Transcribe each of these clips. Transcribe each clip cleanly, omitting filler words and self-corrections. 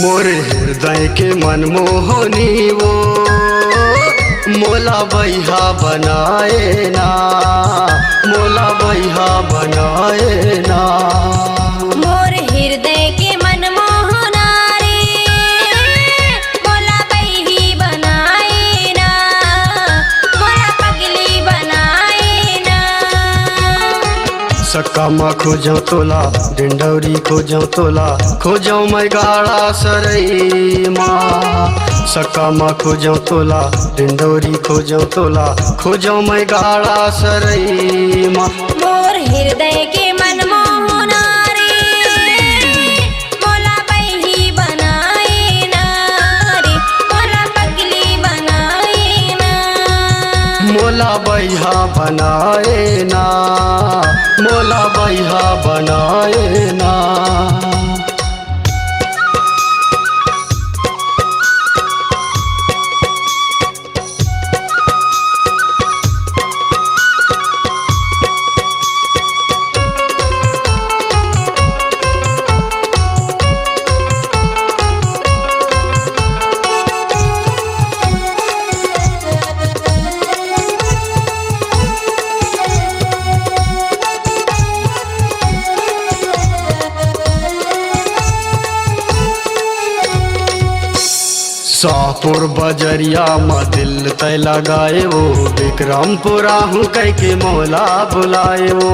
मोर हृदय के मनमोहनी वो मोला बैहा बनाए ना, मोला बैहा बनाए ना। मोर हृदय के मनमोहना रे मोला बैही बनाए ना, मोला पगली बनाए ना। सक्का माँ खोजो तोला डिंडौरी खोजो तोला, खोजो मैं गाड़ा सरई माँ। सक्का माँ खोजो तोला डिंडौरी खोजो तोला, खोजो मैं गाड़ा सरई माँ। मोर हृदय के मनमोहना रे मोला बैही बनाए ना रे, मोला पगली बनाए ना। मोला बैहा बनाए ना, मोला बैहा बनाए ना। शाहपुर बजरिया में दिल तय लगाए वो, विक्रमपुरा हूँ कह के मौला बुलाए वो।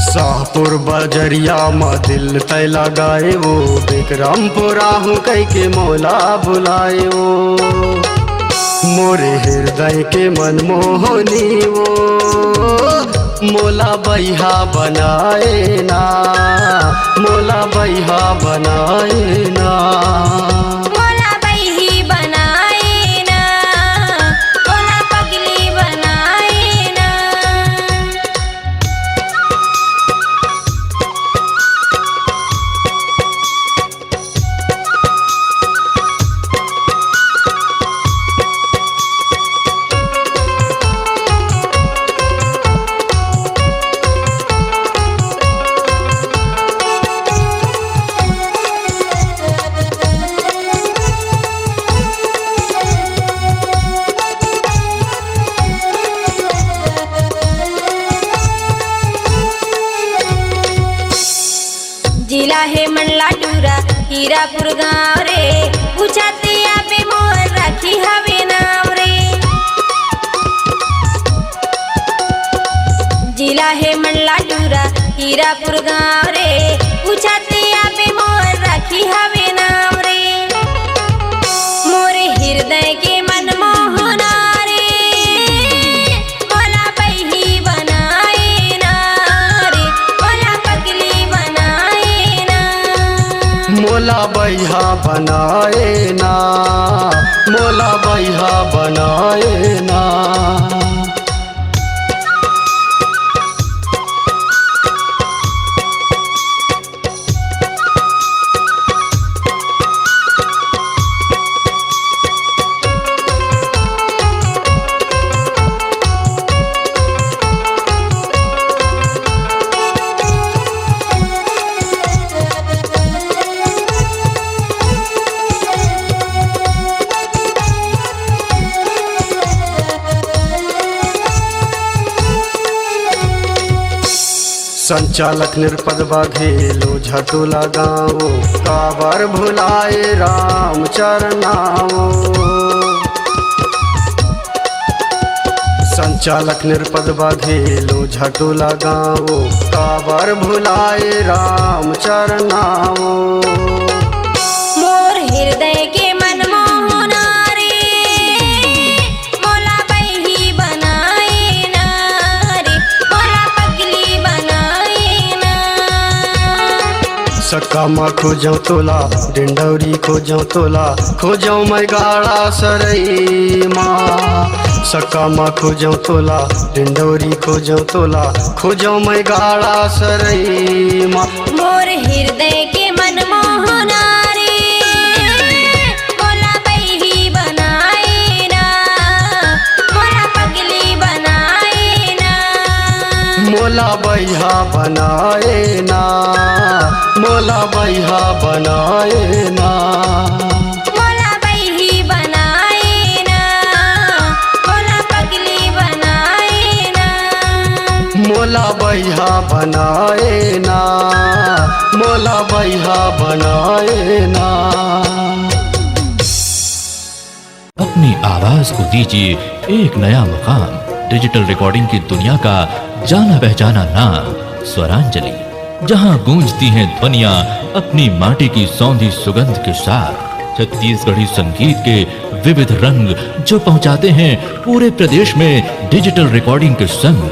शाहपुर बजरिया में दिल तय लगाए वो, विक्रमपुरा हूँ कह के मौला बुलाए वो। मोरे हृदय के मनमोहनी वो मोला बैहा बनाए ना, मोला बैहा बनाए ना। मोला बैही बनाए ना, मोला पगली बनाए ना। जिला है मंडला टूरा हीरापुर गाँव रे, पूछाते पे मोर राखी हवे नाम रे। जिला है मंडला टूरा हीरापुर गाँव रे, पूछाते पे मोर राखी हवे नाम रे। मोरे हृदय के मनमोहना रे मोला बैही बनाए ना रे, मोला पगली बनाए ना। मोला बैहा बनाए ना, मोला बैहा बनाए ना। संचालक निरपद बाघेलो झटोला गाँव, काबर भुलाए राम चरनाओ। संचालक निरपद बाघेलो झटोला गाँव, काबर भुलाए राम चरनाओ। मोर हृदय के मनमोहना रे मोला बैही बनाए ना रे, मोला पगली बनाए ना। सक्का माँ खोजो तोला डिंडौरी खोजो तोला, खोजो मैं गाड़ा सरई माँ। सक्का माँ खोजो तोला डिंडौरी खोजो तोला, खोजो मैं गाड़ा सरई माँ। मोर हृदय के मनमोहना रे मोला बैही बनाए ना, मोला पगली बनाए ना। मोला बैहा बनाए ना, मोला बैहा बनाए ना, मोला बैही बनाए ना, मोला पगली बनाए ना, मोला बैहा बनाए ना, मोला बैहा बनाए ना। अपनी आवाज को दीजिए एक नया मुकाम। डिजिटल रिकॉर्डिंग की दुनिया का जाना पहचाना नाम स्वरांजलि, जहां गूंजती हैं ध्वनियां अपनी माटी की सौंधी सुगंध के साथ। छत्तीसगढ़ी संगीत के विविध रंग जो पहुंचाते हैं पूरे प्रदेश में डिजिटल रिकॉर्डिंग के संग।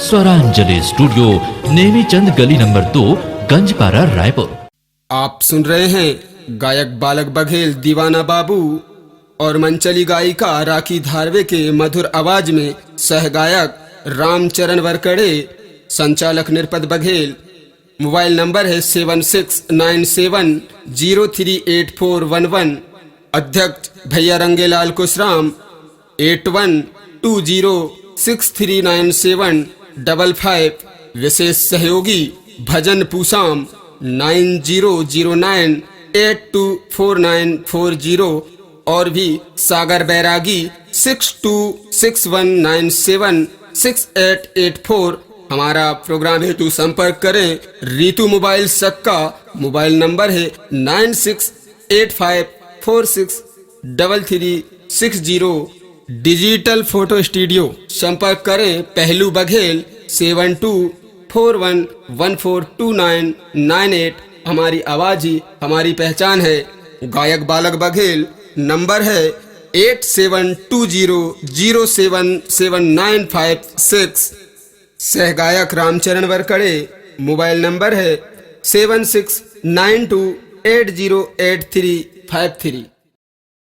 स्वरांजलि स्टूडियो, नेमीचंद गली नंबर 2, गंजपारा, रायपुर। आप सुन रहे हैं गायक बालक बघेल दीवाना बाबू और मंचली गायिका राखी धारवे के मधुर आवाज में सहगायक रामचरण वरकड़े, संचालक निरपत बघेल। मोबाइल नंबर है 7697038411। अध्यक्ष भैया रंगेलाल कुशराम 8120639755। विशेष सहयोगी भजन पूसाम 9009824940 और भी सागर बैरागी 6261976884। हमारा प्रोग्राम हेतु संपर्क करें रीतु मोबाइल सक्का। मोबाइल नंबर है 9685463360। डिजिटल फोटो स्टूडियो संपर्क करें पहलू बघेल 7241142998। हमारी आवाज ही हमारी पहचान है। गायक बालक बघेल, नंबर है 8720077956। सहगायक रामचरण वरकड़े, मोबाइल नंबर है 7692808353।